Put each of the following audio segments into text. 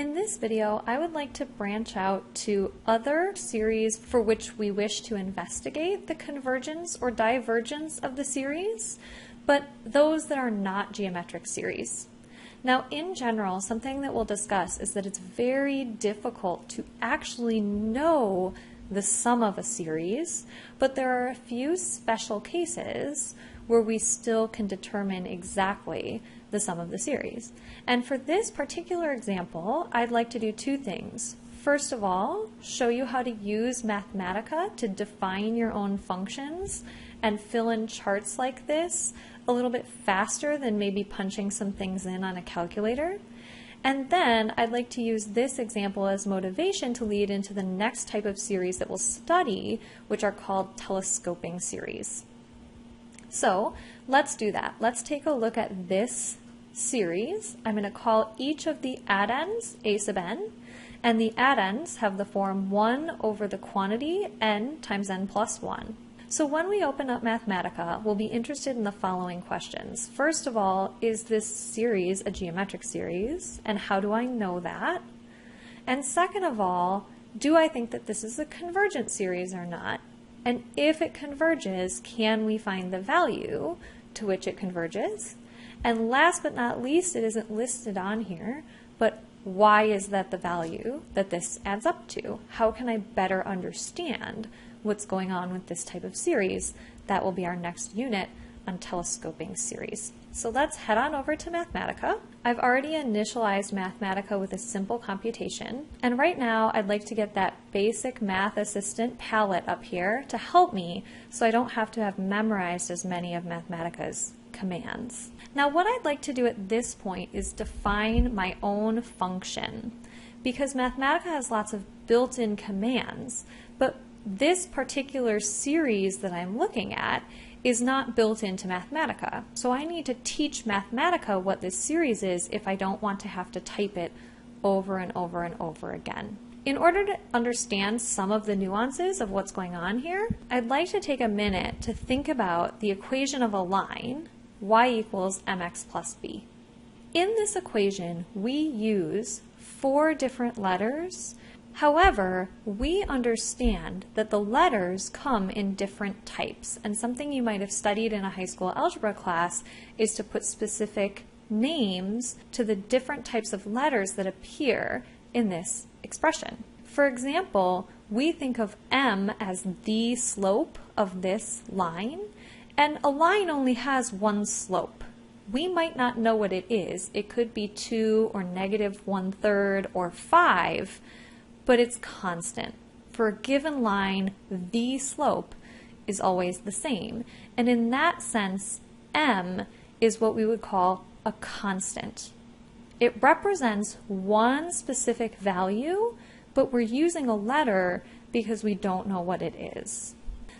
In this video, I would like to branch out to other series for which we wish to investigate the convergence or divergence of the series, but those that are not geometric series. Now, in general, something that we'll discuss is that it's very difficult to actually know the sum of a series, but there are a few special cases where we still can determine exactly the sum of the series. And for this particular example, I'd like to do two things. First of all, show you how to use Mathematica to define your own functions and fill in charts like this a little bit faster than maybe punching some things in on a calculator. And then I'd like to use this example as motivation to lead into the next type of series that we'll study, which are called telescoping series. So let's do that. Let's take a look at this series. I'm going to call each of the addends a sub n, and the addends have the form 1 over the quantity n times n plus 1. So when we open up Mathematica, we'll be interested in the following questions. First of all, is this series a geometric series, and how do I know that? And second of all, do I think that this is a convergent series or not? And if it converges, can we find the value to which it converges? And last but not least, it isn't listed on here, but why is that the value that this adds up to? How can I better understand what's going on with this type of series? That will be our next unit on telescoping series. So let's head on over to Mathematica. I've already initialized Mathematica with a simple computation, and right now I'd like to get that basic Math Assistant palette up here to help me so I don't have to have memorized as many of Mathematica's commands. Now what I'd like to do at this point is define my own function, because Mathematica has lots of built-in commands, but this particular series that I'm looking at is not built into Mathematica. So I need to teach Mathematica what this series is if I don't want to have to type it over and over and over again. In order to understand some of the nuances of what's going on here, I'd like to take a minute to think about the equation of a line, y equals mx plus b. In this equation, we use 4 different letters. However, we understand that the letters come in different types, and something you might have studied in a high school algebra class is to put specific names to the different types of letters that appear in this expression. For example, we think of m as the slope of this line, and a line only has one slope. We might not know what it is. It could be 2 or negative 1/3 or 5, but it's constant. For a given line, the slope is always the same. And in that sense, m is what we would call a constant. It represents one specific value, but we're using a letter because we don't know what it is.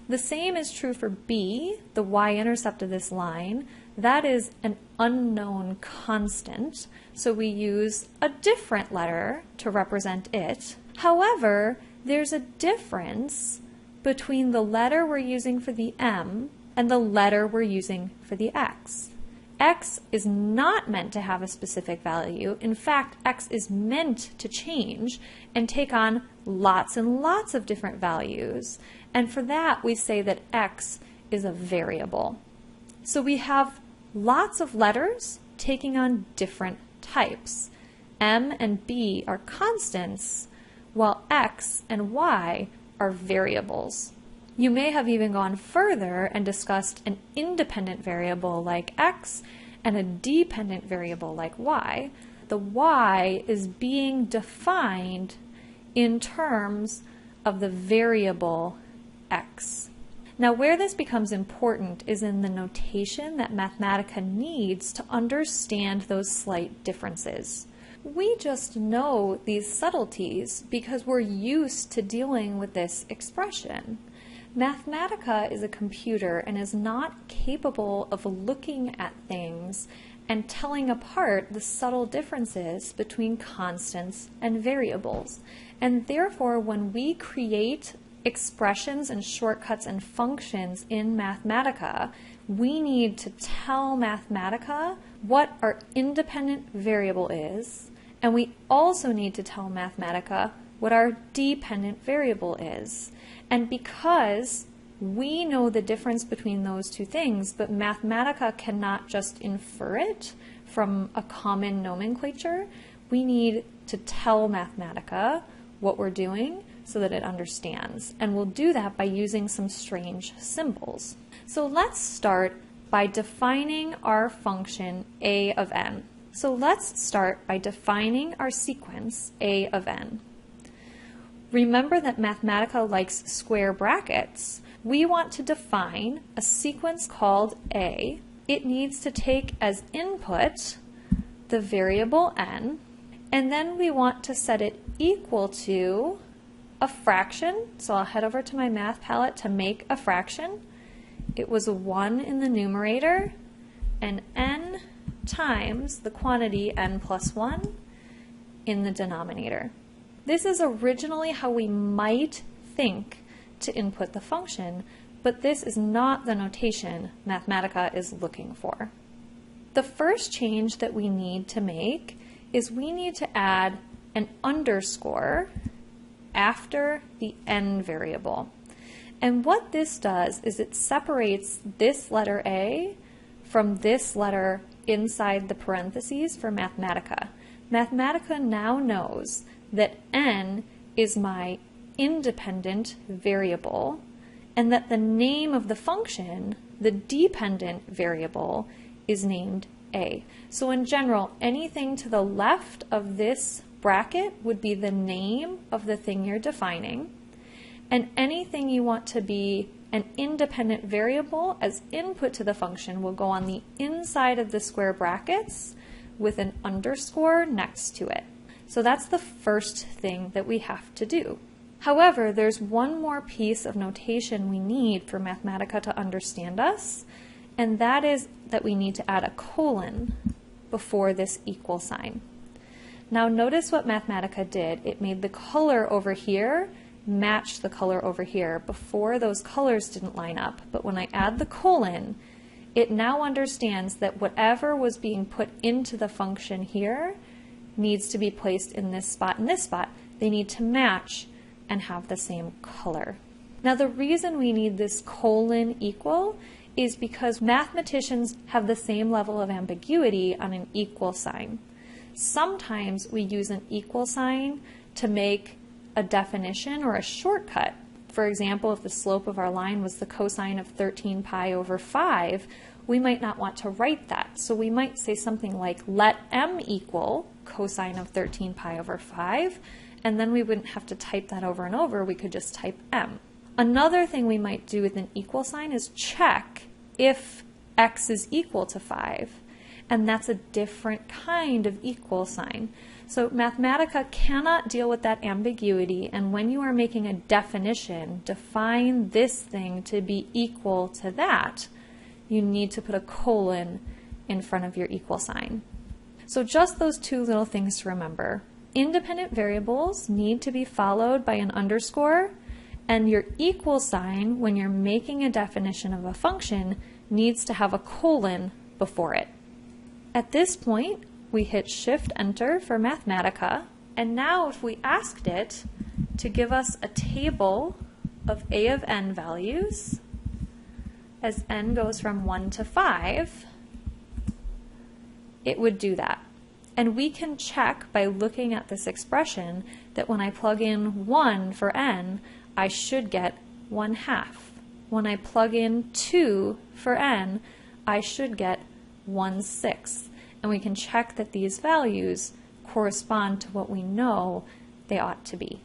The same is true for b, the y-intercept of this line. That is an unknown constant, so we use a different letter to represent it. However, there's a difference between the letter we're using for the m and the letter we're using for the x. X is not meant to have a specific value. In fact, x is meant to change and take on lots and lots of different values. And for that, we say that x is a variable. So we have lots of letters taking on different types. M and b are constants, while x and y are variables. You may have even gone further and discussed an independent variable like x and a dependent variable like y. The y is being defined in terms of the variable x. Now, where this becomes important is in the notation that Mathematica needs to understand those slight differences. We just know these subtleties because we're used to dealing with this expression. Mathematica is a computer and is not capable of looking at things and telling apart the subtle differences between constants and variables. And therefore, when we create expressions and shortcuts and functions in Mathematica, we need to tell Mathematica what our independent variable is And we also need to tell Mathematica what our dependent variable is. And because we know the difference between those two things, but Mathematica cannot just infer it from a common nomenclature, we need to tell Mathematica what we're doing so that it understands. And we'll do that by using some strange symbols. So let's start by defining our function a of n. So let's start by defining our sequence a of n. Remember that Mathematica likes square brackets. We want to define a sequence called a. It needs to take as input the variable n, and then we want to set it equal to a fraction. So I'll head over to my math palette to make a fraction. It was a 1 in the numerator and n times the quantity n plus 1 in the denominator. This is originally how we might think to input the function, but this is not the notation Mathematica is looking for. The first change that we need to make is we need to add an underscore after the n variable. And what this does is it separates this letter A from this letter inside the parentheses for Mathematica. Mathematica now knows that n is my independent variable and that the name of the function, the dependent variable, is named a. So in general, anything to the left of this bracket would be the name of the thing you're defining, and anything you want to be an independent variable as input to the function will go on the inside of the square brackets with an underscore next to it. So that's the first thing that we have to do. However, there's one more piece of notation we need for Mathematica to understand us, and that is that we need to add a colon before this equal sign. Now notice what Mathematica did. It made the color over here match the color over here. Before, those colors didn't line up, but when I add the colon, it now understands that whatever was being put into the function here needs to be placed in this spot and this spot. They need to match and have the same color. Now the reason we need this colon equal is because mathematicians have the same level of ambiguity on an equal sign. Sometimes we use an equal sign to make a definition or a shortcut. For example, if the slope of our line was the cosine of 13 pi over 5, we might not want to write that. So we might say something like, let m equal cosine of 13 pi over 5, and then we wouldn't have to type that over and over. We could just type m. Another thing we might do with an equal sign is check if x is equal to 5, and that's a different kind of equal sign. So Mathematica cannot deal with that ambiguity, and when you are making a definition, define this thing to be equal to that, you need to put a colon in front of your equal sign. So just those two little things to remember. Independent variables need to be followed by an underscore, and your equal sign, when you're making a definition of a function, needs to have a colon before it. At this point, we hit Shift-Enter for Mathematica, and now if we asked it to give us a table of a of n values, as n goes from 1 to 5, it would do that. And we can check by looking at this expression that when I plug in 1 for n, I should get 1/2. When I plug in 2 for n, I should get 1/6. And we can check that these values correspond to what we know they ought to be.